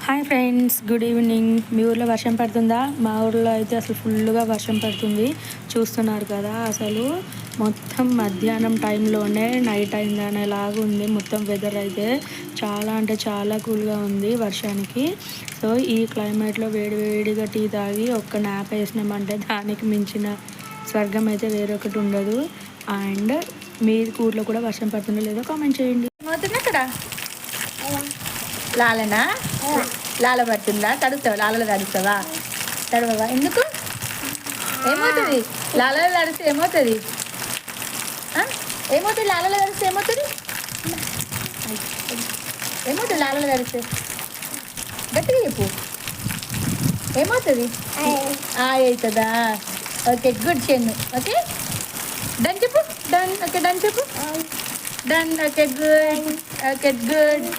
Hi friends, good evening. మీ ఊర్లో వర్షం పడుతుందా? మా ఊర్లో అయితే అసలు ఫుల్గా వర్షం పడుతుంది. చూస్తున్నారు కదా, అసలు మొత్తం మధ్యాహ్నం టైంలోనే నైట్ అయిందనేలాగా ఉంది. మొత్తం వెదర్ అయితే చాలా అంటే చాలా కూల్గా ఉంది వర్షానికి. సో ఈ క్లైమేట్లో వేడి వేడిగా టీ తాగి ఒక్క నాప్ వేసినామంటే దానికి మించిన స్వర్గం అయితే వేరొకటి ఉండదు. అండ్ మీ ఊర్లో కూడా వర్షం పడుతుందో లేదో కామెంట్ చేయండి. అక్కడ లాలనా లాల పడుతుందా? తడుస్తావా? లాలలో తడుస్తావా? తడవవా? ఎందుకు? ఏమవుతుంది లాలలో తడిస్తే? ఏమవుతుంది? ఏమవుతుంది లాలలో తడిస్తే? ఏమవుతుంది? ఏమవుతుంది లాలలో తడిస్తే? గట్టిగా చెప్పు. ఏమవుతుంది? అవుతుందా? ఓకే, గుడ్ చెన్ను. ఓకే, డన్ చెప్పు. డన్. ఓకే, డన్ చెప్పు. Done. Okay, good. Okay, good.